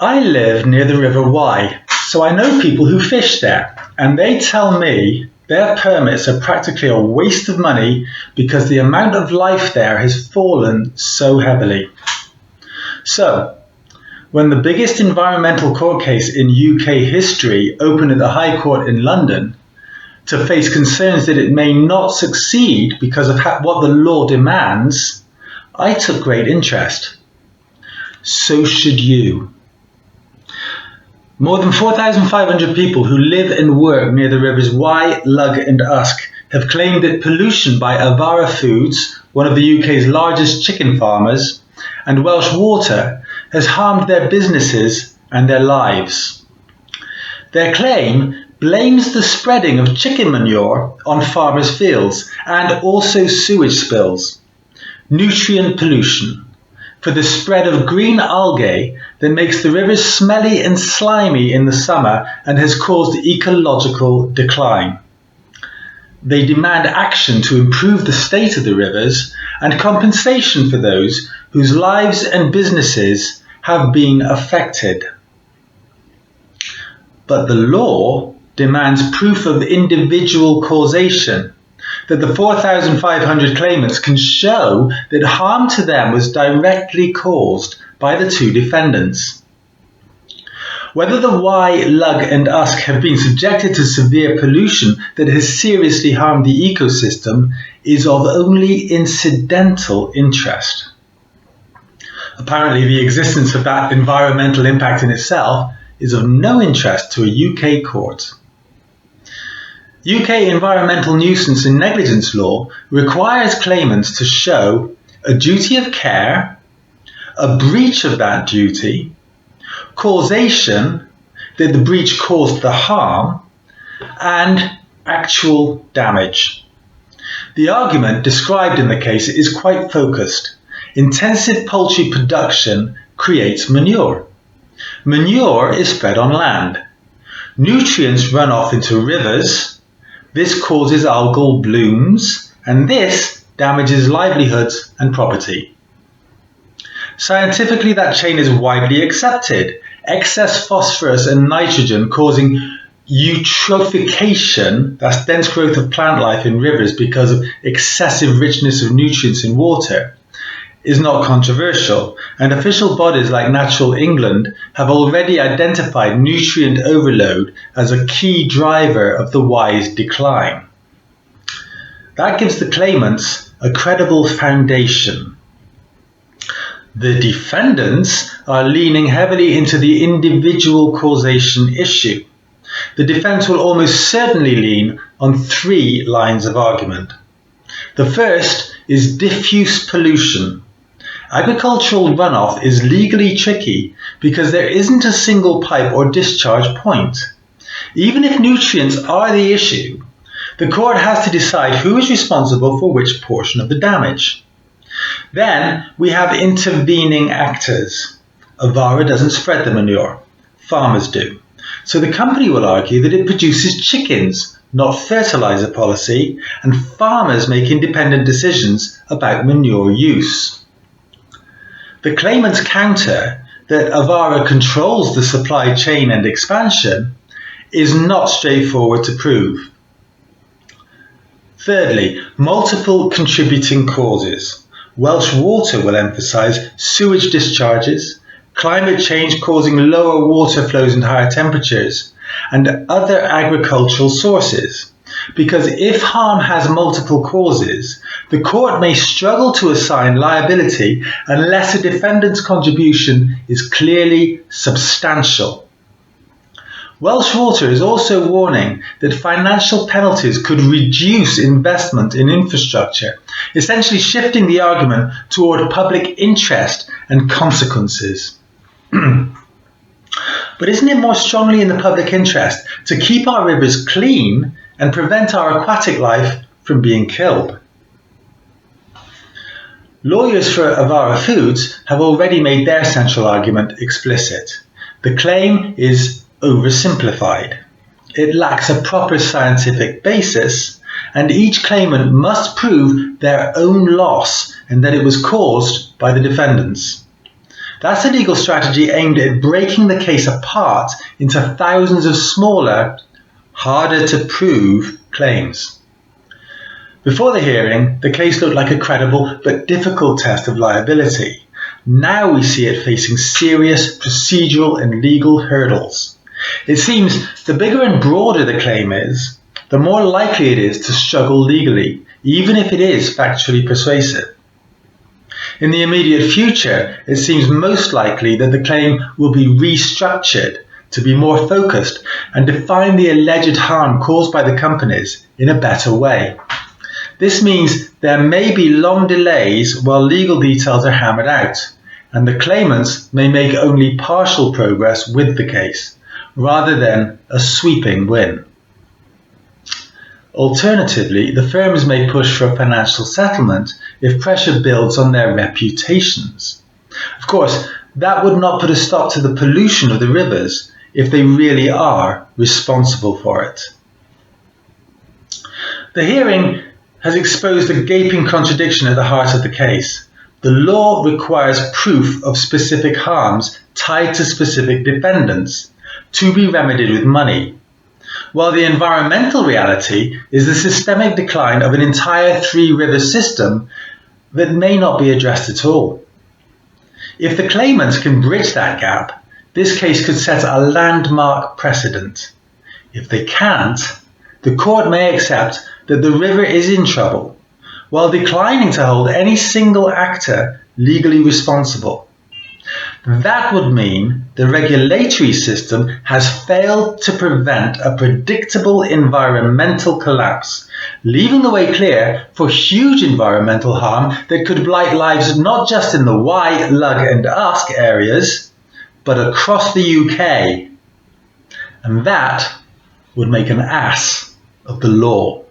I live near the River Wye, so I know people who fish there, and they tell me their permits are practically a waste of money because the amount of life there has fallen so heavily. So, when the biggest environmental court case in UK history opened at the High Court in London, to face concerns that it may not succeed because of what the law demands, I took great interest. So should you. More than 4,500 people who live and work near the rivers Wye, Lugg and Usk have claimed that pollution by Avara Foods, one of the UK's largest chicken farmers, and Welsh water has harmed their businesses and their lives. Their claim blames the spreading of chicken manure on farmers' fields and also sewage spills, nutrient pollution, for the spread of green algae that makes the rivers smelly and slimy in the summer and has caused ecological decline. They demand action to improve the state of the rivers and compensation for those whose lives and businesses have been affected. But the law demands proof of individual causation, that the 4,500 claimants can show that harm to them was directly caused by the two defendants. Whether the Wye, Lugg and Usk have been subjected to severe pollution that has seriously harmed the ecosystem is of only incidental interest. Apparently, the existence of that environmental impact in itself is of no interest to a UK court. UK environmental nuisance and negligence law requires claimants to show a duty of care, a breach of that duty, causation, that the breach caused the harm, and actual damage. The argument described in the case is quite focused. Intensive poultry production creates manure. Manure is fed on land. Nutrients run off into rivers. This causes algal blooms, and this damages livelihoods and property. Scientifically, that chain is widely accepted. Excess phosphorus and nitrogen causing eutrophication, that's dense growth of plant life in rivers because of excessive richness of nutrients in water, is not controversial, and official bodies like Natural England have already identified nutrient overload as a key driver of the Wye's decline. That gives the claimants a credible foundation. The defendants are leaning heavily into the individual causation issue. The defence will almost certainly lean on three lines of argument. The first is diffuse pollution. Agricultural runoff is legally tricky because there isn't a single pipe or discharge point. Even if nutrients are the issue, the court has to decide who is responsible for which portion of the damage. Then we have intervening actors. Avara doesn't spread the manure, farmers do. So the company will argue that it produces chickens, not fertilizer policy, and farmers make independent decisions about manure use. The claimants counter that Avara controls the supply chain and expansion is not straightforward to prove. Thirdly, multiple contributing causes. Welsh Water will emphasise sewage discharges, climate change causing lower water flows and higher temperatures, and other agricultural sources. Because if harm has multiple causes, the court may struggle to assign liability unless a defendant's contribution is clearly substantial. Welsh Water is also warning that financial penalties could reduce investment in infrastructure, essentially shifting the argument toward public interest and consequences. But isn't it more strongly in the public interest to keep our rivers clean and prevent our aquatic life from being killed? Lawyers for Avara Foods have already made their central argument explicit. The claim is oversimplified. It lacks a proper scientific basis, and each claimant must prove their own loss and that it was caused by the defendants. That's a legal strategy aimed at breaking the case apart into thousands of smaller, harder to prove claims. Before the hearing, the case looked like a credible but difficult test of liability. Now we see it facing serious procedural and legal hurdles. It seems the bigger and broader the claim is, the more likely it is to struggle legally, even if it is factually persuasive. In the immediate future, it seems most likely that the claim will be restructured to be more focused and define the alleged harm caused by the companies in a better way. This means there may be long delays while legal details are hammered out, and the claimants may make only partial progress with the case, rather than a sweeping win. Alternatively, the firms may push for a financial settlement if pressure builds on their reputations. Of course, that would not put a stop to the pollution of the rivers if they really are responsible for it. The hearing has exposed a gaping contradiction at the heart of the case. The law requires proof of specific harms tied to specific defendants to be remedied with money, while the environmental reality is the systemic decline of an entire three-river system that may not be addressed at all. If the claimants can bridge that gap, this case could set a landmark precedent. If they can't, the court may accept that the river is in trouble, while declining to hold any single actor legally responsible. That would mean the regulatory system has failed to prevent a predictable environmental collapse, leaving the way clear for huge environmental harm that could blight lives not just in the Wye, Lugg and Usk areas, but across the UK. And that would make an ass of the law.